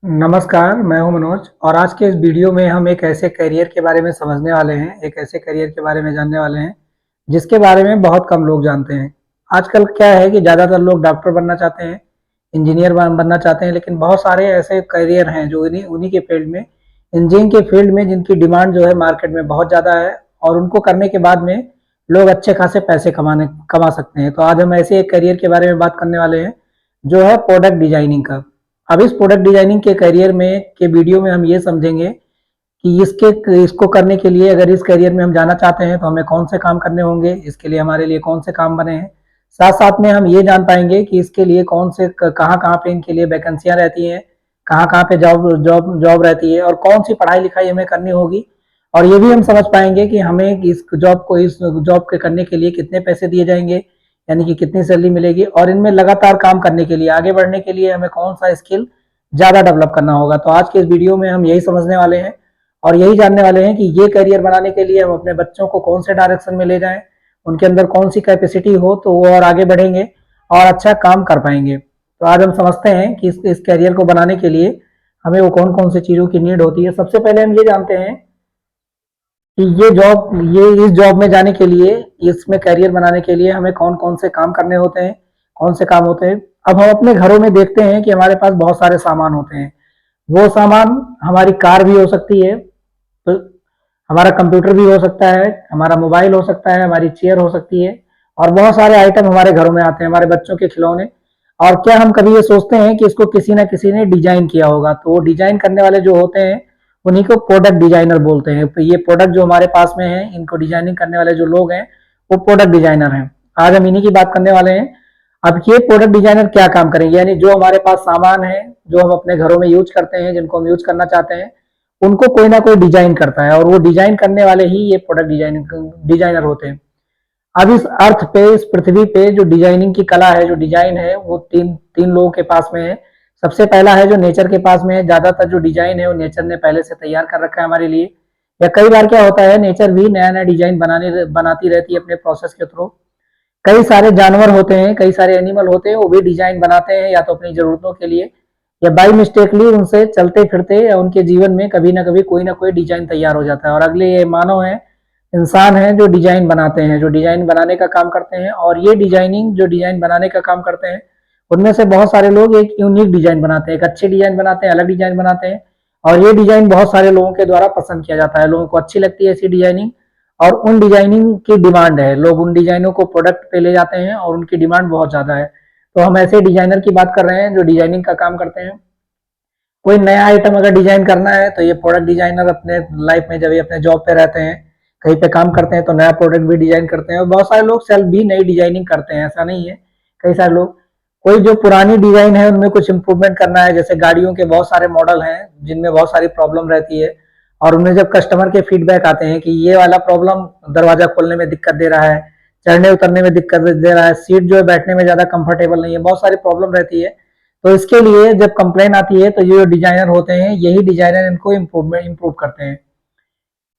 नमस्कार, मैं हूं मनोज और आज के इस वीडियो में हम एक ऐसे करियर के बारे में समझने वाले हैं, एक ऐसे करियर के बारे में जानने वाले हैं, जिसके बारे में बहुत कम लोग जानते हैं। आजकल क्या है कि ज़्यादातर लोग डॉक्टर बनना चाहते हैं, इंजीनियर बनना चाहते हैं, लेकिन बहुत सारे ऐसे करियर हैं जो उन्हीं उन्हीं के फील्ड में, इंजीनियरिंग के फील्ड में जिनकी डिमांड जो है मार्केट में बहुत ज़्यादा है और उनको करने के बाद में लोग अच्छे खासे पैसे कमा सकते हैं। तो आज हम ऐसे एक करियर के बारे में बात करने वाले हैं, जो है प्रोडक्ट डिजाइनिंग का। अब इस प्रोडक्ट डिजाइनिंग के करियर में के वीडियो में हम ये समझेंगे कि इसको करने के लिए अगर इस करियर में हम जाना चाहते हैं तो हमें कौन से काम करने होंगे, इसके लिए हमारे लिए कौन से काम बने हैं। साथ साथ में हम ये जान पाएंगे कि इसके लिए कौन से कहाँ कहाँ पे इनके लिए वैकेंसियां रहती हैं, कहाँ कहाँ पे जॉब जॉब जॉब रहती है और कौन सी पढ़ाई लिखाई हमें करनी होगी। और ये भी हम समझ पाएंगे कि हमें इस जॉब के करने के लिए कितने पैसे दिए जाएंगे, यानी कि कितनी सैलरी मिलेगी और इनमें लगातार काम करने के लिए, आगे बढ़ने के लिए हमें कौन सा स्किल ज़्यादा डेवलप करना होगा। तो आज के इस वीडियो में हम यही समझने वाले हैं और यही जानने वाले हैं कि ये करियर बनाने के लिए हम अपने बच्चों को कौन से डायरेक्शन में ले जाएं, उनके अंदर कौन सी कैपेसिटी हो तो वो और आगे बढ़ेंगे और अच्छा काम कर पाएंगे। तो आज हम समझते हैं कि इस करियर को बनाने के लिए हमें वो कौन कौन सी चीज़ों की नीड होती है। सबसे पहले हम ये जानते हैं कि ये इस जॉब में जाने के लिए, इसमें करियर बनाने के लिए हमें कौन कौन से काम करने होते हैं, कौन से काम होते हैं। अब हम अपने घरों में देखते हैं कि हमारे पास बहुत सारे सामान होते हैं। वो सामान हमारी कार भी हो सकती है, तो हमारा कंप्यूटर भी हो सकता है, हमारा मोबाइल हो सकता है, हमारी चेयर हो सकती है और बहुत सारे आइटम हमारे घरों में आते हैं, हमारे बच्चों के खिलौने। और क्या हम कभी ये सोचते हैं कि इसको किसी ना किसी ने डिजाइन किया होगा? तो वो डिजाइन करने वाले जो होते हैं उन्हीं को प्रोडक्ट डिजाइनर बोलते हैं। तो ये प्रोडक्ट जो हमारे पास में है, इनको डिजाइनिंग करने वाले जो लोग हैं वो प्रोडक्ट डिजाइनर हैं। आज हम इन्हीं की बात करने वाले हैं। अब ये प्रोडक्ट डिजाइनर क्या काम करेंगे, यानी जो हमारे पास सामान है, जो हम अपने घरों में यूज करते हैं, जिनको हम यूज करना चाहते हैं, उनको कोई ना कोई डिजाइन करता है और वो डिजाइन करने वाले ही ये प्रोडक्ट डिजाइनर होते हैं। अब इस अर्थ पे, इस पृथ्वी पे जो डिजाइनिंग की कला है, जो डिजाइन है, वो तीन तीन लोगों के पास में है। सबसे पहला है जो नेचर के पास में है। ज्यादातर जो डिजाइन है वो नेचर ने पहले से तैयार कर रखा है हमारे लिए। या कई बार क्या होता है, नेचर भी नया नया डिजाइन बनाती रहती है अपने प्रोसेस के थ्रू। कई सारे जानवर होते हैं, कई सारे एनिमल होते हैं, वो भी डिजाइन बनाते हैं या तो अपनी जरूरतों के लिए या बाई मिस्टेकली उनसे चलते फिरते या उनके जीवन में कभी ना कभी कोई ना कोई डिजाइन तैयार हो जाता है। और अगले ये मानव है, इंसान है, जो डिजाइन बनाते हैं, जो डिजाइन बनाने का काम करते हैं। और ये डिजाइनिंग जो डिजाइन बनाने का काम करते हैं, उनमें से बहुत सारे लोग एक यूनिक डिजाइन बनाते हैं, एक अच्छी डिजाइन बनाते हैं, अलग डिजाइन बनाते हैं। और ये डिजाइन बहुत सारे लोगों के द्वारा पसंद किया जाता है, लोगों को अच्छी लगती है ऐसी डिजाइनिंग और उन डिजाइनिंग की डिमांड है। लोग उन डिजाइनों को प्रोडक्ट पे ले जाते हैं और उनकी डिमांड बहुत ज्यादा है। तो हम ऐसे डिजाइनर की बात कर रहे हैं जो डिजाइनिंग का काम करते हैं। कोई नया आइटम अगर डिजाइन करना है तो ये प्रोडक्ट डिजाइनर अपने लाइफ में, जब ये अपने जॉब पे रहते हैं, कहीं पे काम करते हैं, तो नया प्रोडक्ट भी डिजाइन करते हैं। और बहुत सारे लोग सेल्फ भी नई डिजाइनिंग करते हैं, ऐसा नहीं है। कई सारे लोग, कोई जो पुरानी डिजाइन है उनमें कुछ इंप्रूवमेंट करना है, जैसे गाड़ियों के बहुत सारे मॉडल हैं जिनमें बहुत सारी प्रॉब्लम रहती है और उनमें जब कस्टमर के फीडबैक आते हैं कि ये वाला प्रॉब्लम दरवाजा खोलने में दिक्कत दे रहा है, चढ़ने उतरने में दिक्कत दे रहा है, सीट जो है बैठने में ज्यादा कंफर्टेबल नहीं है, बहुत सारी प्रॉब्लम रहती है। तो इसके लिए जब कंप्लेन आती है तो ये जो डिजाइनर होते हैं, यही डिजाइनर इनको इम्प्रूव करते हैं।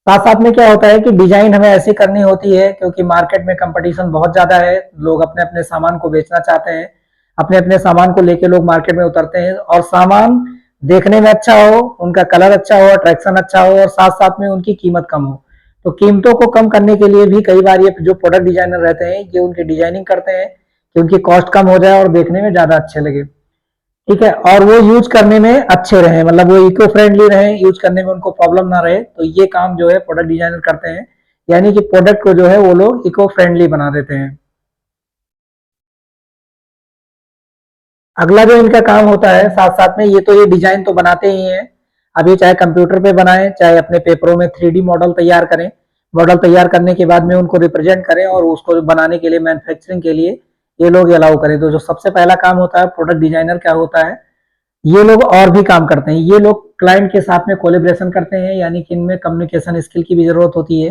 साथ साथ में क्या होता है कि डिजाइन हमें ऐसी करनी होती है क्योंकि मार्केट में कंपटीशन बहुत ज्यादा है, लोग अपने अपने सामान को बेचना चाहते हैं, अपने अपने सामान को लेके लोग मार्केट में उतरते हैं और सामान देखने में अच्छा हो, उनका कलर अच्छा हो, अट्रैक्शन अच्छा हो और साथ साथ में उनकी कीमत कम हो। तो कीमतों को कम करने के लिए भी कई बार ये जो प्रोडक्ट डिजाइनर रहते हैं ये उनकी डिजाइनिंग करते हैं कि उनकी कॉस्ट कम हो जाए और देखने में ज्यादा अच्छे लगे। ठीक है, और वो यूज करने में अच्छे रहे, मतलब वो इको फ्रेंडली रहे, यूज करने में उनको प्रॉब्लम ना रहे। तो ये काम जो है प्रोडक्ट डिजाइनर करते हैं, यानी कि प्रोडक्ट को जो है वो लोग इको फ्रेंडली बना देते हैं। अगला जो इनका काम होता है साथ साथ में, ये डिजाइन तो बनाते ही हैं। अभी चाहे कंप्यूटर पे बनाएं, चाहे अपने पेपरों में 3D मॉडल तैयार करें, मॉडल तैयार करने के बाद में उनको रिप्रेजेंट करें और उसको बनाने के लिए, मैन्युफैक्चरिंग के लिए ये लोग अलाउ करें। तो जो सबसे पहला काम होता है प्रोडक्ट डिजाइनर, क्या होता है, ये लोग और भी काम करते हैं। ये लोग क्लाइंट के साथ में कोलेब्रेशन करते हैं, यानी कि इनमें कम्युनिकेशन स्किल की भी जरूरत होती है।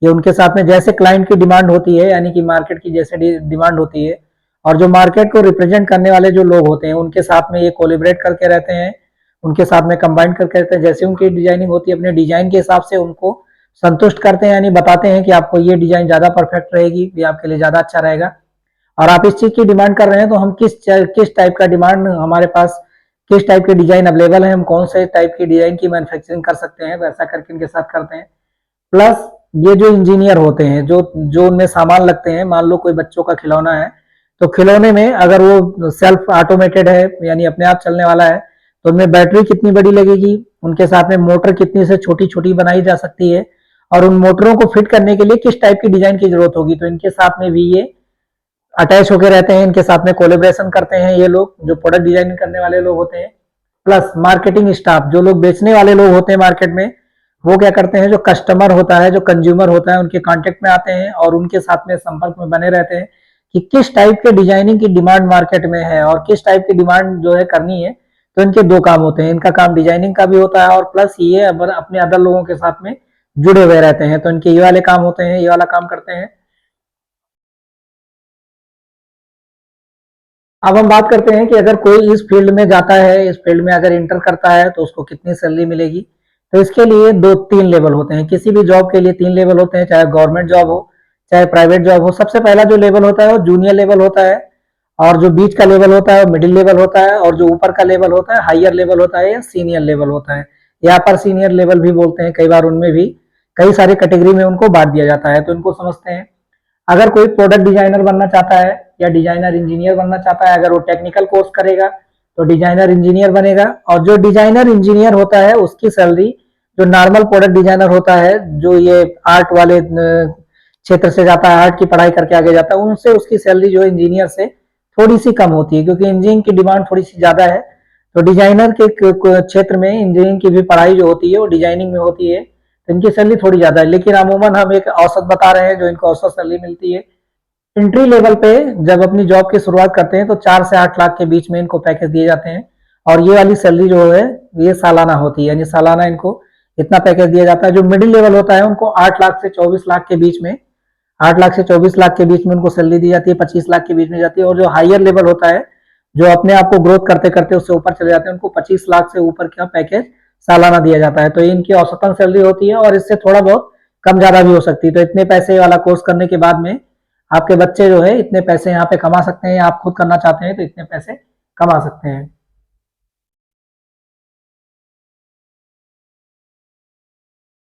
ये उनके साथ में जैसे क्लाइंट की डिमांड होती है, यानी कि मार्केट की जैसे डिमांड होती है और जो मार्केट को रिप्रेजेंट करने वाले जो लोग होते हैं उनके साथ में ये कोलेबरेट करके रहते हैं, उनके साथ में कंबाइन करके रहते हैं। जैसे उनकी डिजाइनिंग होती है, अपने डिजाइन के हिसाब से उनको संतुष्ट करते हैं, यानी बताते हैं कि आपको ये डिजाइन ज्यादा परफेक्ट रहेगी, ये आपके लिए ज्यादा अच्छा रहेगा। और आप इस चीज की डिमांड कर रहे हैं तो हम किस टाइप का डिमांड हमारे पास किस टाइप के डिजाइन अवेलेबल है, हम कौन से टाइप की डिजाइन की मैन्युफैक्चरिंग कर सकते हैं, वैसा करके इनके साथ करते हैं। प्लस ये जो इंजीनियर होते हैं, जो जो उनमें सामान लगते हैं, मान लो कोई बच्चों का खिलौना है, तो खिलौने में अगर वो सेल्फ ऑटोमेटेड है यानी अपने आप चलने वाला है, तो उनमें बैटरी कितनी बड़ी लगेगी, उनके साथ में मोटर कितनी से छोटी छोटी बनाई जा सकती है, और उन मोटरों को फिट करने के लिए किस टाइप की डिजाइन की जरूरत होगी, तो इनके साथ में भी ये अटैच होकर रहते हैं, इनके साथ में कोलेब्रेशन करते हैं ये लोग जो प्रोडक्ट डिजाइन करने वाले लोग होते हैं। प्लस मार्केटिंग स्टाफ, जो लोग बेचने वाले लोग होते हैं मार्केट में, वो क्या करते हैं, जो कस्टमर होता है, जो कंज्यूमर होता है, उनके कांटेक्ट में आते हैं और उनके साथ में संपर्क में बने रहते हैं कि किस टाइप के डिजाइनिंग की डिमांड मार्केट में है और किस टाइप की डिमांड जो है करनी है। तो इनके दो काम होते हैं, इनका काम डिजाइनिंग का भी होता है और प्लस ये अपने अदर लोगों के साथ में जुड़े हुए रहते हैं, तो इनके ये वाले काम होते हैं, ये वाला काम करते हैं। अब हम बात करते हैं कि अगर कोई इस फील्ड में जाता है, इस फील्ड में अगर इंटर करता है तो उसको कितनी सैलरी मिलेगी। तो इसके लिए दो तीन लेवल होते हैं, किसी भी जॉब के लिए तीन लेवल होते हैं, चाहे गवर्नमेंट जॉब हो चाहे प्राइवेट जॉब हो। सबसे पहला जो लेवल होता है वो जूनियर लेवल होता है, और जो बीच का लेवल होता है वो मिडिल लेवल होता है, और जो ऊपर का लेवल होता है हाइयर लेवल होता है या सीनियर लेवल होता है, या पर सीनियर लेवल भी बोलते हैं कई बार। उनमें भी कई सारी कैटेगरी में उनको बांट दिया जाता है, तो इनको समझते हैं। अगर कोई प्रोडक्ट डिजाइनर बनना चाहता है या डिजाइनर इंजीनियर बनना चाहता है, अगर वो टेक्निकल कोर्स करेगा तो डिजाइनर इंजीनियर बनेगा। और जो डिजाइनर इंजीनियर होता है उसकी सैलरी, जो नॉर्मल प्रोडक्ट डिजाइनर होता है, जो ये आर्ट वाले क्षेत्र से जाता है, आर्ट की पढ़ाई करके आगे जाता है, उनसे उसकी सैलरी जो है इंजीनियर से थोड़ी सी कम होती है, क्योंकि इंजीनियरिंग की डिमांड थोड़ी सी ज्यादा है। तो डिजाइनर के क्षेत्र में इंजीनियरिंग की भी पढ़ाई जो होती है वो डिजाइनिंग में होती है, तो इनकी सैलरी थोड़ी ज्यादा है। लेकिन अमूमन हम एक औसत बता रहे हैं जो इनको औसत सैलरी मिलती है। एंट्री लेवल पे जब अपनी जॉब की शुरुआत करते हैं तो 4 से 8 लाख के बीच में इनको पैकेज दिए जाते हैं, और ये वाली सैलरी जो है ये सालाना होती है, यानी सालाना इनको इतना पैकेज दिया जाता है। जो मिडिल लेवल होता है उनको 8 लाख से 24 लाख के बीच में, 8 लाख से 24 लाख के बीच में उनको सैलरी दी जाती है, 25 लाख के बीच में जाती है। और जो हायर लेवल होता है, जो अपने आप को ग्रोथ करते करते उससे ऊपर चले जाते हैं, उनको 25 लाख से ऊपर का पैकेज सालाना दिया जाता है। तो ये इनकी औसतन सैलरी होती है, और इससे थोड़ा बहुत कम ज्यादा भी हो सकती है। तो इतने पैसे वाला कोर्स करने के बाद में आपके बच्चे जो है इतने पैसे यहाँ पे कमा सकते हैं, या आप खुद करना चाहते हैं तो इतने पैसे कमा सकते हैं।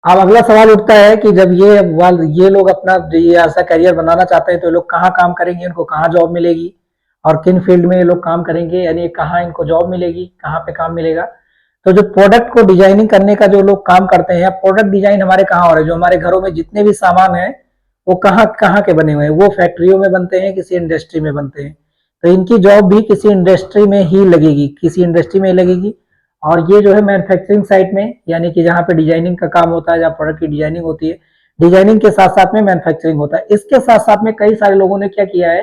अब अगला सवाल उठता है कि जब ये लोग अपना ये ऐसा करियर बनाना चाहते हैं तो ये लोग कहाँ काम करेंगे, इनको कहाँ जॉब मिलेगी, और किन फील्ड में ये लोग काम करेंगे, यानी कहाँ इनको जॉब मिलेगी, कहाँ पे काम मिलेगा। तो जो प्रोडक्ट को डिजाइनिंग करने का जो लोग काम करते हैं, प्रोडक्ट डिजाइन हमारे कहाँ हो रहा है, जो हमारे घरों में जितने भी सामान है वो कहाँ कहाँ के बने हुए हैं, वो फैक्ट्रियों में बनते हैं, किसी इंडस्ट्री में बनते हैं। तो इनकी जॉब भी किसी इंडस्ट्री में ही लगेगी, किसी इंडस्ट्री में ही लगेगी। और ये जो है मैन्युफैक्चरिंग साइट में, यानी कि जहाँ पे डिजाइनिंग का काम होता है, जहाँ प्रोडक्ट की डिजाइनिंग होती है, डिजाइनिंग के साथ साथ में मैन्युफैक्चरिंग होता है। इसके साथ साथ में कई सारे लोगों ने क्या किया है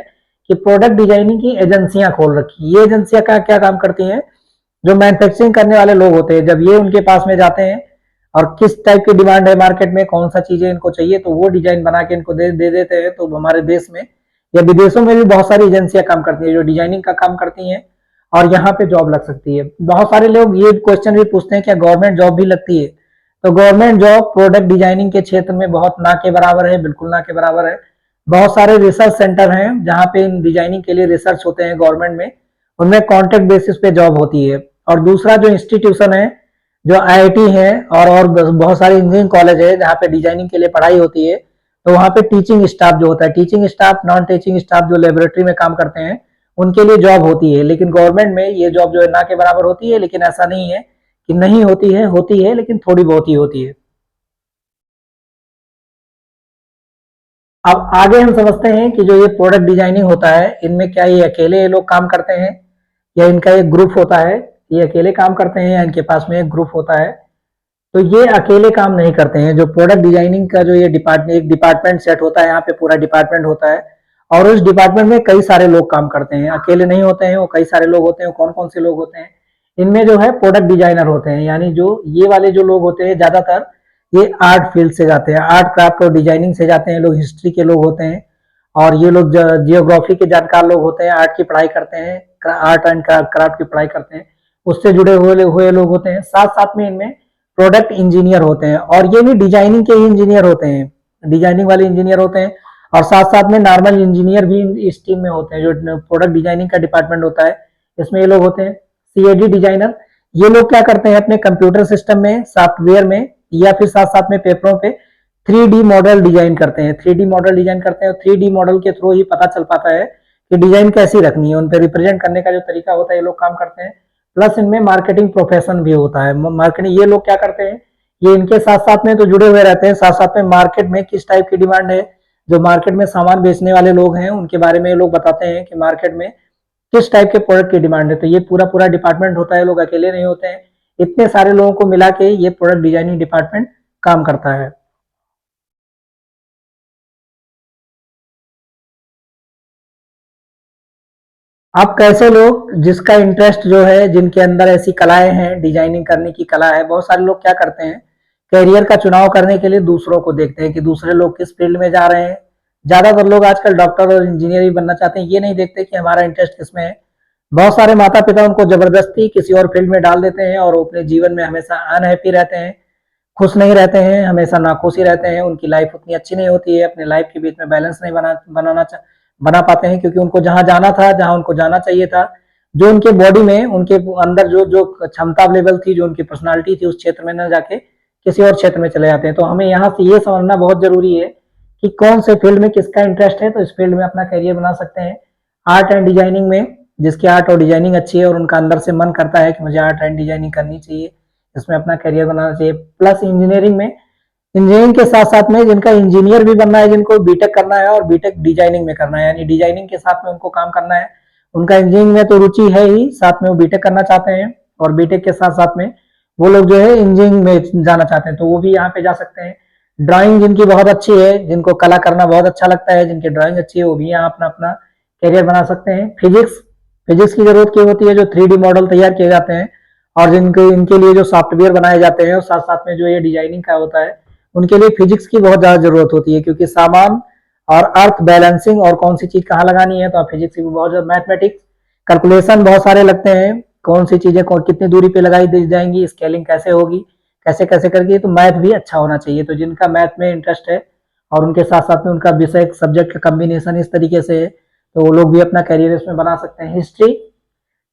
कि प्रोडक्ट डिजाइनिंग की एजेंसियां खोल रखी। ये एजेंसियां क्या क्या काम करती हैं, जो मैन्युफैक्चरिंग करने वाले लोग होते हैं, जब ये उनके पास में जाते हैं और किस टाइप की डिमांड है मार्केट में, कौन सा चीजें इनको चाहिए, तो वो डिजाइन बना के इनको दे देते हैं। तो हमारे देश में या विदेशों में भी बहुत सारी एजेंसियां काम करती है जो डिजाइनिंग का काम करती हैं, और यहाँ पे जॉब लग सकती है। बहुत सारे लोग ये क्वेश्चन भी पूछते हैं क्या गवर्नमेंट जॉब भी लगती है। तो गवर्नमेंट जॉब प्रोडक्ट डिजाइनिंग के क्षेत्र में बहुत ना के बराबर है, बिल्कुल ना के बराबर है। बहुत सारे रिसर्च सेंटर हैं जहाँ पे इन डिजाइनिंग के लिए रिसर्च होते हैं गवर्नमेंट में, उनमें कॉन्ट्रैक्ट बेसिस पे जॉब होती है। और दूसरा जो इंस्टीट्यूशन है, जो आईआईटी है, और बहुत सारे इंजीनियरिंग कॉलेज है जहाँ पे डिजाइनिंग के लिए पढ़ाई होती है, तो वहाँ पे टीचिंग स्टाफ जो होता है, teaching staff, non teaching staff जो लेबोरेटरी में काम करते हैं, उनके लिए जॉब होती है। लेकिन गवर्नमेंट में ये जॉब जो है ना के बराबर होती है, लेकिन ऐसा नहीं है कि नहीं होती है लेकिन थोड़ी बहुत ही होती है। अब आगे हम समझते हैं कि जो ये प्रोडक्ट डिजाइनिंग होता है, इनमें क्या ये अकेले ये लोग काम करते हैं या इनका एक ग्रुप होता है। ये अकेले काम करते हैं या इनके पास में एक ग्रुप होता है। तो ये अकेले काम नहीं करते हैं। जो प्रोडक्ट डिजाइनिंग का जो ये डिपार्टमेंट, एक डिपार्टमेंट सेट होता है, यहाँ पे पूरा डिपार्टमेंट होता है, और उस डिपार्टमेंट में कई सारे लोग काम करते हैं, अकेले नहीं होते हैं वो, कई सारे लोग होते हैं। कौन कौन से लोग होते हैं, इनमें जो है प्रोडक्ट डिजाइनर होते हैं, यानी जो ये वाले जो लोग होते हैं ज्यादातर ये आर्ट फील्ड से जाते हैं, आर्ट क्राफ्ट और डिजाइनिंग से जाते हैं लोग, हिस्ट्री के लोग होते हैं, और ये लोग जियोग्राफी के जानकार लोग होते हैं, आर्ट की पढ़ाई करते हैं, आर्ट एंड क्राफ्ट की पढ़ाई करते हैं, उससे जुड़े हुए लोग होते हैं। साथ साथ में इनमें प्रोडक्ट इंजीनियर होते हैं, और ये भी डिजाइनिंग के ही इंजीनियर होते हैं, डिजाइनिंग वाले इंजीनियर होते हैं। और साथ साथ में नॉर्मल इंजीनियर भी इस टीम में होते हैं, जो प्रोडक्ट डिजाइनिंग का डिपार्टमेंट होता है इसमें ये लोग होते हैं। CAD डिजाइनर, ये लोग क्या करते हैं अपने कंप्यूटर सिस्टम में, सॉफ्टवेयर में या फिर साथ साथ में पेपरों पे 3D मॉडल डिजाइन करते हैं। 3D मॉडल डिजाइन करते हैं और 3D मॉडल के थ्रू ही पता चल पाता है कि डिजाइन कैसी रखनी है, उन पे रिप्रेजेंट करने का जो तरीका होता है ये लोग काम करते हैं। प्लस इनमें मार्केटिंग प्रोफेशन भी होता है। मार्केटिंग ये लोग क्या करते हैं, ये इनके साथ साथ में तो जुड़े हुए रहते हैं, साथ साथ में मार्केट में किस टाइप की डिमांड है, जो मार्केट में सामान बेचने वाले लोग हैं उनके बारे में ये लोग बताते हैं कि मार्केट में किस टाइप के प्रोडक्ट की डिमांड है। तो ये पूरा पूरा डिपार्टमेंट होता है, लोग अकेले नहीं होते हैं, इतने सारे लोगों को मिला के ये प्रोडक्ट डिजाइनिंग डिपार्टमेंट काम करता है। अब कैसे लोग जिसका इंटरेस्ट जो है, जिनके अंदर ऐसी कलाएं हैं, डिजाइनिंग करने की कला है, बहुत सारे लोग क्या करते हैं करियर का चुनाव करने के लिए दूसरों को देखते हैं कि दूसरे लोग किस फील्ड में जा रहे हैं। ज्यादातर लोग आजकल डॉक्टर और इंजीनियर भी बनना चाहते हैं, ये नहीं देखते कि हमारा इंटरेस्ट किसमें है। बहुत सारे माता पिता उनको जबरदस्ती किसी और फील्ड में डाल देते हैं और वो अपने जीवन में हमेशा अनहैप्पी रहते हैं, खुश नहीं रहते हैं, हमेशा नाखुश ही रहते हैं, उनकी लाइफ उतनी अच्छी नहीं होती है, अपने लाइफ के बीच में बैलेंस नहीं बना पाते हैं, क्योंकि उनको जहां जाना था, जहां उनको जाना चाहिए था, जो उनके बॉडी में, उनके अंदर जो जो क्षमता लेवल थी, जो उनकी पर्सनालिटी थी, उस क्षेत्र में न जाके किसी और क्षेत्र में चले जाते हैं। तो हमें यहाँ से ये समझना बहुत जरूरी है कि कौन से फील्ड में किसका इंटरेस्ट है, तो इस फील्ड में अपना करियर बना सकते हैं। आर्ट एंड डिजाइनिंग में जिसकी आर्ट और डिजाइनिंग अच्छी है और उनका अंदर से मन करता है कि मुझे आर्ट एंड डिजाइनिंग करनी चाहिए, इसमें अपना करियर बनाना चाहिए। प्लस इंजीनियरिंग में, इंजीनियरिंग के साथ साथ में जिनका इंजीनियर भी बनना है, जिनको बीटेक करना है और बीटेक डिजाइनिंग में करना है, यानी डिजाइनिंग के साथ में उनको काम करना है, उनका इंजीनियरिंग में तो रुचि है ही, साथ में वो बीटेक करना चाहते हैं और बीटेक के साथ साथ में वो लोग जो है इंजीनियरिंग में जाना चाहते हैं, तो वो भी यहाँ पे जा सकते हैं। ड्राइंग जिनकी बहुत अच्छी है, जिनको कला करना बहुत अच्छा लगता है, जिनकी ड्राइंग अच्छी है, वो भी यहाँ अपना अपना करियर बना सकते हैं। फिजिक्स, फिजिक्स की जरूरत क्या होती है, जो 3D मॉडल तैयार किए जाते हैं और जिनके इनके लिए जो सॉफ्टवेयर बनाए जाते हैं और साथ साथ में जो ये डिजाइनिंग का होता है, उनके लिए फिजिक्स की बहुत ज्यादा जरूरत होती है, क्योंकि सामान और अर्थ बैलेंसिंग और कौन सी चीज कहाँ लगानी है, तो फिजिक्स की बहुत ज्यादा, मैथमेटिक्स कैलकुलेशन बहुत सारे लगते हैं, कौन सी चीजें कितनी दूरी पे लगाई दी जाएंगी, स्केलिंग कैसे होगी, कैसे कैसे करके, तो मैथ भी अच्छा होना चाहिए। तो जिनका मैथ में इंटरेस्ट है और उनके साथ साथ में उनका विषय सब्जेक्ट का कम्बिनेशन इस तरीके से है, तो वो लोग भी अपना करियर इसमें बना सकते हैं। हिस्ट्री,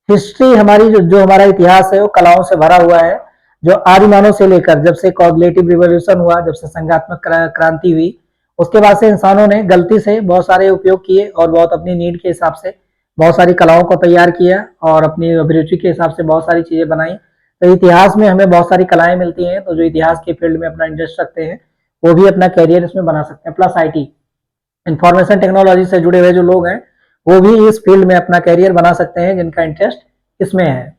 हिस्ट्री हमारी जो हमारा इतिहास है वो कलाओं से भरा हुआ है, जो आदि मानव से लेकर जब से कॉग्निटिव रिवॉल्यूशन हुआ, जब से संज्ञानात्मक क्रांति हुई, उसके बाद से इंसानों ने गलती से बहुत सारे उपयोग किए और बहुत अपनी नीड के हिसाब से बहुत सारी कलाओं को तैयार किया और अपनी अभिरुचि के हिसाब से बहुत सारी चीजें बनाई। तो इतिहास में हमें बहुत सारी कलाएं मिलती हैं, तो जो इतिहास के फील्ड में अपना इंटरेस्ट रखते हैं वो भी अपना कैरियर इसमें बना सकते हैं। प्लस IT, इंफॉर्मेशन टेक्नोलॉजी से जुड़े हुए जो लोग हैं वो भी इस फील्ड में अपना कैरियर बना सकते हैं, जिनका इंटरेस्ट इसमें है।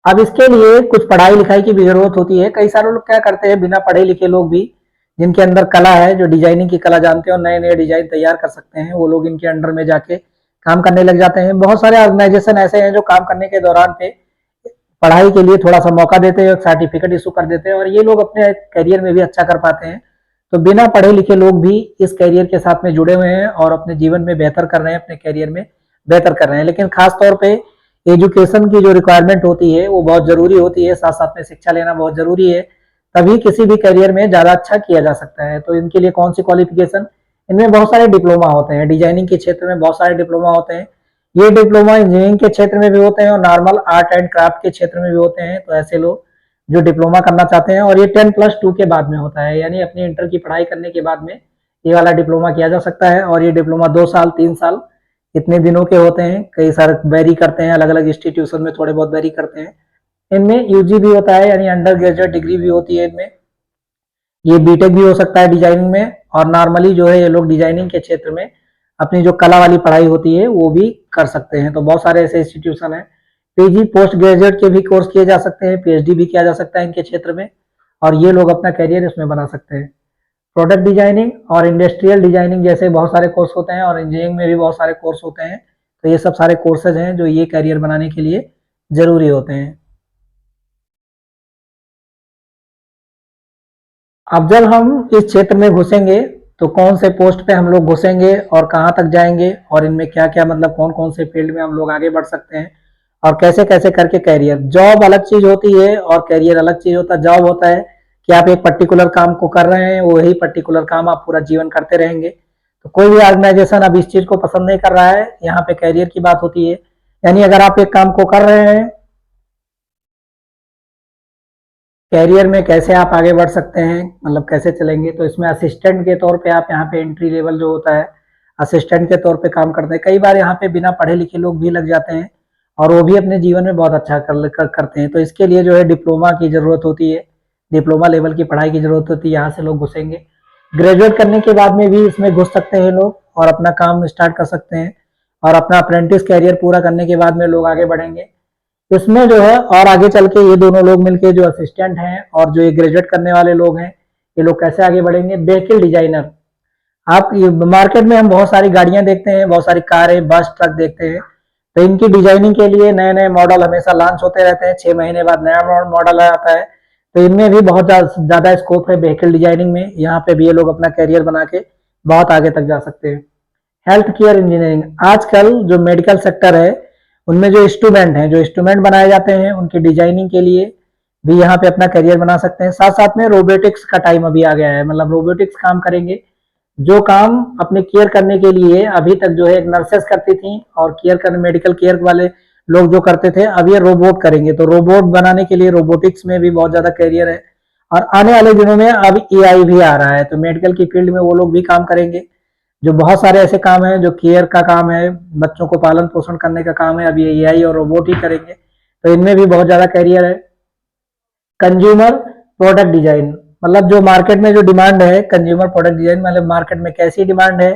अब इसके लिए कुछ पढ़ाई लिखाई की भी जरूरत होती है। कई सारे लोग क्या करते हैं, बिना पढ़े लिखे लोग भी, जिनके अंदर कला है, जो डिजाइनिंग की कला जानते हैं और नए नए डिजाइन तैयार कर सकते हैं, वो लोग इनके अंडर में जाके काम करने लग जाते हैं। बहुत सारे ऑर्गेनाइजेशन ऐसे हैं जो काम करने के दौरान पे पढ़ाई के लिए थोड़ा सा मौका देते हैं, सर्टिफिकेट इशू कर देते हैं और ये लोग अपने करियर में भी अच्छा कर पाते हैं। तो बिना पढ़े लिखे लोग भी इस करियर के साथ में जुड़े हुए हैं और अपने जीवन में बेहतर कर रहे हैं, अपने करियर में बेहतर कर रहे हैं। लेकिन खास तौर पे एजुकेशन की जो रिक्वायरमेंट होती है वो बहुत जरूरी होती है, साथ साथ में शिक्षा लेना बहुत जरूरी है, तभी किसी भी करियर में ज्यादा अच्छा किया जा सकता है। तो इनके लिए कौन सी क्वालिफिकेशन, इनमें बहुत सारे डिप्लोमा होते हैं, डिजाइनिंग के क्षेत्र में बहुत सारे डिप्लोमा होते हैं। ये डिप्लोमा इंजीनियरिंग के क्षेत्र में भी होते हैं और नॉर्मल आर्ट एंड क्राफ्ट के क्षेत्र में भी होते हैं। तो ऐसे लोग जो डिप्लोमा करना चाहते हैं, और ये 10+2 के बाद में होता है, यानी अपनी इंटर की पढ़ाई करने के बाद में ये वाला डिप्लोमा किया जा सकता है। और ये डिप्लोमा 2 साल 3 साल इतने दिनों के होते हैं, कई सारे वेरी करते हैं, अलग अलग इंस्टीट्यूशन में थोड़े बहुत वेरी करते हैं। इनमें यूजी भी होता है, यानी अंडर ग्रेजुएट डिग्री भी होती है इनमें, ये बीटेक भी हो सकता है डिजाइनिंग में। और नॉर्मली जो है ये लोग डिजाइनिंग के क्षेत्र में अपनी जो कला वाली पढ़ाई होती है वो भी कर सकते हैं। तो बहुत सारे ऐसे इंस्टीट्यूशन है, पीजी पोस्ट ग्रेजुएट के भी कोर्स किए जा सकते हैं, पीएचडी भी किया जा सकता है इनके क्षेत्र में, और ये लोग अपना करियर इसमें बना सकते हैं। प्रोडक्ट डिजाइनिंग और इंडस्ट्रियल डिजाइनिंग जैसे बहुत सारे कोर्स होते हैं, और इंजीनियरिंग में भी बहुत सारे कोर्स होते हैं। तो ये सब सारे कोर्सेज हैं जो ये करियर बनाने के लिए जरूरी होते हैं। अब जब हम इस क्षेत्र में घुसेंगे तो कौन से पोस्ट पे हम लोग घुसेंगे और कहाँ तक जाएंगे, और इनमें क्या क्या मतलब कौन कौन से फील्ड में हम लोग आगे बढ़ सकते हैं, और कैसे कैसे करके कैरियर, जॉब अलग चीज होती है और कैरियर अलग चीज होता है। जॉब होता है कि आप एक पर्टिकुलर काम को कर रहे हैं, वही पर्टिकुलर काम आप पूरा जीवन करते रहेंगे। तो कोई भी ऑर्गेनाइजेशन अब इस चीज को पसंद नहीं कर रहा है। यहाँ पे कैरियर की बात होती है, यानी अगर आप एक काम को कर रहे हैं, कैरियर में कैसे आप आगे बढ़ सकते हैं, मतलब कैसे चलेंगे, तो इसमें असिस्टेंट के तौर पे आप यहाँ पे एंट्री लेवल जो होता है असिस्टेंट के तौर पे काम करते हैं। कई बार यहाँ पे बिना पढ़े लिखे लोग भी लग जाते हैं और वो भी अपने जीवन में बहुत अच्छा करते हैं। तो इसके लिए जो है डिप्लोमा की जरूरत होती है, डिप्लोमा लेवल की पढ़ाई की जरूरत होती है, यहाँ से लोग घुसेंगे। ग्रेजुएट करने के बाद में भी इसमें घुस सकते हैं लोग और अपना काम स्टार्ट कर सकते हैं, और अपना अप्रेंटिस कैरियर पूरा करने के बाद में लोग आगे बढ़ेंगे। इसमें जो है और आगे चल के ये दोनों लोग मिलके जो असिस्टेंट हैं और जो ये ग्रेजुएट करने वाले लोग हैं, ये लोग कैसे आगे बढ़ेंगे। व्हीकल डिजाइनर, आप मार्केट में हम बहुत सारी गाड़ियां देखते हैं, बहुत सारी कारें, बस, ट्रक देखते हैं। तो इनकी डिजाइनिंग के लिए नए नए मॉडल हमेशा लॉन्च होते रहते हैं, 6 महीने बाद नया मॉडल आता है। तो इनमें भी बहुत ज्यादा स्कोप है व्हीकल डिजाइनिंग में। यहाँ पे भी ये लोग अपना कैरियर बना के बहुत आगे तक जा सकते हैं। हेल्थ केयर इंजीनियरिंग, आजकल जो मेडिकल सेक्टर है उनमें जो इंस्ट्रूमेंट बनाए जाते हैं उनकी डिजाइनिंग के लिए भी यहाँ पे अपना करियर बना सकते हैं। साथ साथ में रोबोटिक्स का टाइम अभी आ गया है, मतलब रोबोटिक्स काम करेंगे। जो काम अपने केयर करने के लिए अभी तक जो है एक नर्सेस करती थी और केयर करने मेडिकल केयर वाले लोग जो करते थे, अब ये रोबोट करेंगे। तो रोबोट बनाने के लिए रोबोटिक्स में भी बहुत ज्यादा करियर है। और आने वाले दिनों में अब एआई भी आ रहा है, तो मेडिकल की फील्ड में वो लोग भी काम करेंगे। जो बहुत सारे ऐसे काम हैं जो केयर का काम है, बच्चों को पालन पोषण करने का काम है, अब ये एआई और रोबोट ही करेंगे। तो इनमें भी बहुत ज्यादा करियर है। कंज्यूमर प्रोडक्ट डिजाइन, मतलब जो मार्केट में जो डिमांड है, कंज्यूमर प्रोडक्ट डिजाइन मतलब मार्केट में कैसी डिमांड है,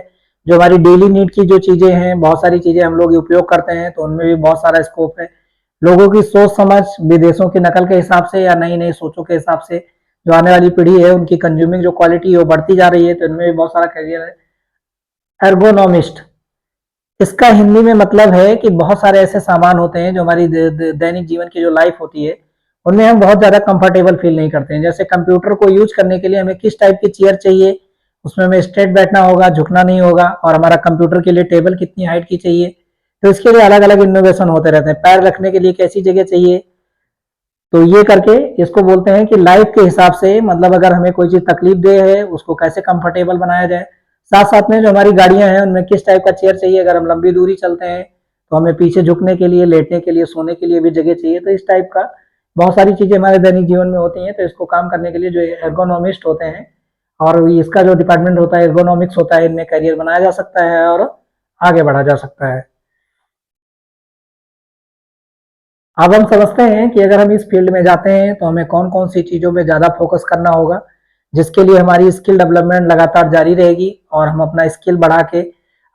जो हमारी डेली नीड की जो चीजें हैं, बहुत सारी चीजें हम लोग उपयोग करते हैं, तो उनमें भी बहुत सारा स्कोप है। लोगों की सोच समझ विदेशों की नकल के हिसाब से या नई नई सोचों के हिसाब से जो आने वाली पीढ़ी है उनकी कंज्यूमिंग जो क्वालिटी है वो बढ़ती जा रही है, तो इनमें भी बहुत सारा करियर है। एर्गोनोमिस्ट, इसका हिंदी में मतलब है कि बहुत सारे ऐसे सामान होते हैं जो हमारी दैनिक जीवन की जो लाइफ होती है उनमें हम बहुत ज्यादा कंफर्टेबल फील नहीं करते हैं। जैसे कंप्यूटर को यूज करने के लिए हमें किस टाइप की चेयर चाहिए, उसमें हमें स्ट्रेट बैठना होगा, झुकना नहीं होगा, और हमारा कंप्यूटर के लिए टेबल कितनी हाइट की चाहिए, तो इसके लिए अलग अलग इनोवेशन होते रहते हैं। पैर रखने के लिए कैसी जगह चाहिए, तो ये करके इसको बोलते हैं कि लाइफ के हिसाब से, मतलब अगर हमें कोई चीज तकलीफ दे है उसको कैसे कंफर्टेबल बनाया जाए। साथ साथ में जो हमारी गाड़ियां हैं उनमें किस टाइप का चेयर चाहिए, अगर हम लंबी दूरी चलते हैं तो हमें पीछे झुकने के लिए, लेटने के लिए, सोने के लिए भी जगह चाहिए। तो इस टाइप का बहुत सारी चीजें हमारे दैनिक जीवन में होती हैं। तो इसको काम करने के लिए जो एर्गोनॉमिस्ट होते हैं और इसका जो डिपार्टमेंट होता है एर्गोनॉमिक्स होता है, इनमें करियर बनाया जा सकता है और आगे बढ़ा जा सकता है। अब हम समझते हैं कि अगर हम इस फील्ड में जाते हैं तो हमें कौन कौन सी चीजों में ज्यादा फोकस करना होगा, जिसके लिए हमारी स्किल डेवलपमेंट लगातार जारी रहेगी और हम अपना स्किल बढ़ा के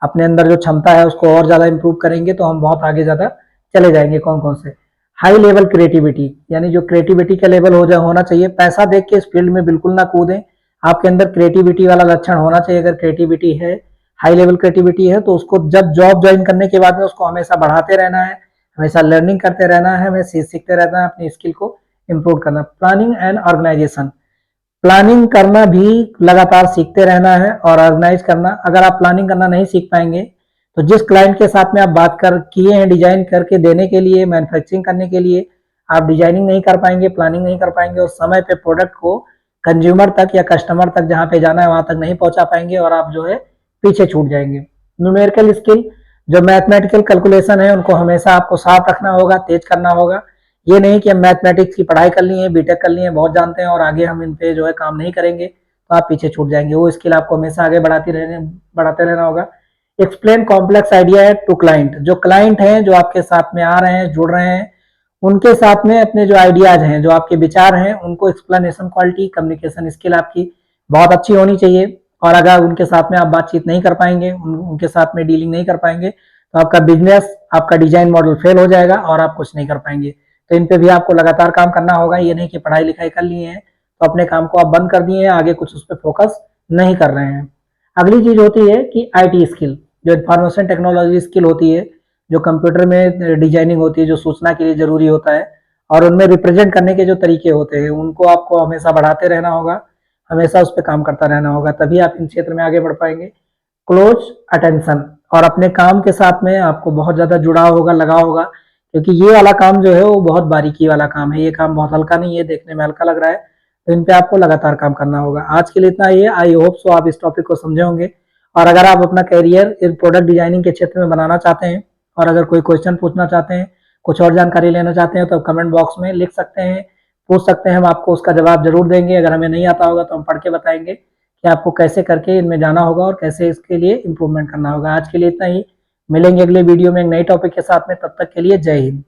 अपने अंदर जो क्षमता है उसको और ज्यादा इंप्रूव करेंगे, तो हम बहुत आगे ज्यादा चले जाएंगे। कौन कौन से, हाई लेवल क्रिएटिविटी, यानी जो क्रिएटिविटी का लेवल होना चाहिए। पैसा देख के इस फील्ड में बिल्कुल ना कूदें, आपके अंदर क्रिएटिविटी वाला लक्षण होना चाहिए। अगर क्रिएटिविटी है, हाई लेवल क्रिएटिविटी है, तो उसको जब जॉब ज्वाइन करने के बाद में उसको हमेशा बढ़ाते रहना है, हमेशा लर्निंग करते रहना है, हमें सीखते रहना है, अपनी स्किल को इम्प्रूव करना। प्लानिंग एंड ऑर्गेनाइजेशन, प्लानिंग करना भी लगातार सीखते रहना है और ऑर्गेनाइज करना। अगर आप प्लानिंग करना नहीं सीख पाएंगे तो जिस क्लाइंट के साथ में आप बात कर किए हैं डिजाइन करके देने के लिए, मैन्युफैक्चरिंग करने के लिए, आप डिजाइनिंग नहीं कर पाएंगे, प्लानिंग नहीं कर पाएंगे, और समय पे प्रोडक्ट को कंज्यूमर तक या कस्टमर तक जहां पे जाना है वहां तक नहीं पहुंचा पाएंगे और आप जो है पीछे छूट जाएंगे। न्यूमेरिकल स्किल, जो मैथमेटिकल कैलकुलेशन है उनको हमेशा आपको साफ रखना होगा, तेज करना होगा। ये नहीं कि हम मैथमेटिक्स की पढ़ाई कर ली है, बीटेक कर ली है, बहुत जानते हैं और आगे हम इन पे जो है काम नहीं करेंगे तो आप पीछे छूट जाएंगे। वो स्किल आपको हमेशा आगे बढ़ाते रहना होगा। Explain complex idea to client, जो क्लाइंट हैं जो आपके साथ में आ रहे हैं, जुड़ रहे हैं, उनके साथ में अपने जो आइडियाज हैं, जो आपके विचार हैं, उनको एक्सप्लेनेशन क्वालिटी, कम्युनिकेशन स्किल आपकी बहुत अच्छी होनी चाहिए। और अगर उनके साथ में आप बातचीत नहीं कर पाएंगे, उनके साथ में डीलिंग नहीं कर पाएंगे, तो आपका बिजनेस, आपका डिजाइन मॉडल फेल हो जाएगा और आप कुछ नहीं कर पाएंगे। तो इन पे भी आपको लगातार काम करना होगा। ये नहीं कि पढ़ाई लिखाई कर लिए हैं तो अपने काम को आप बंद कर दिए हैं, आगे कुछ उस पर फोकस नहीं कर रहे हैं। अगली चीज होती है कि आईटी स्किल, जो इंफॉर्मेशन टेक्नोलॉजी स्किल होती है, जो कंप्यूटर में डिजाइनिंग होती है, जो सूचना के लिए जरूरी होता है और उनमें रिप्रेजेंट करने के जो तरीके होते हैं, उनको आपको हमेशा बढ़ाते रहना होगा, हमेशा उस पर काम करता रहना होगा, तभी आप इन क्षेत्र में आगे बढ़ पाएंगे। क्लोज अटेंशन, और अपने काम के साथ में आपको बहुत ज्यादा जुड़ाव होगा, लगाव होगा, क्योंकि ये वाला काम जो है वो बहुत बारीकी वाला काम है। ये काम बहुत हल्का नहीं है, देखने में हल्का लग रहा है, तो इन पे आपको लगातार काम करना होगा। आज के लिए इतना ही है। आई होप सो आप इस टॉपिक को समझे होंगे और अगर आप अपना करियर इस प्रोडक्ट डिजाइनिंग के क्षेत्र में बनाना चाहते हैं और अगर कोई क्वेश्चन पूछना चाहते हैं, कुछ और जानकारी लेना चाहते हैं, तो कमेंट बॉक्स में लिख सकते हैं, पूछ सकते हैं, हम आपको उसका जवाब जरूर देंगे। अगर हमें नहीं आता होगा तो हम पढ़ के बताएंगे कि आपको कैसे करके इनमें जाना होगा और कैसे इसके लिए इम्प्रूवमेंट करना होगा। आज के लिए इतना ही, मिलेंगे अगले वीडियो में एक नई टॉपिक के साथ में, तब तक के लिए जय हिंद।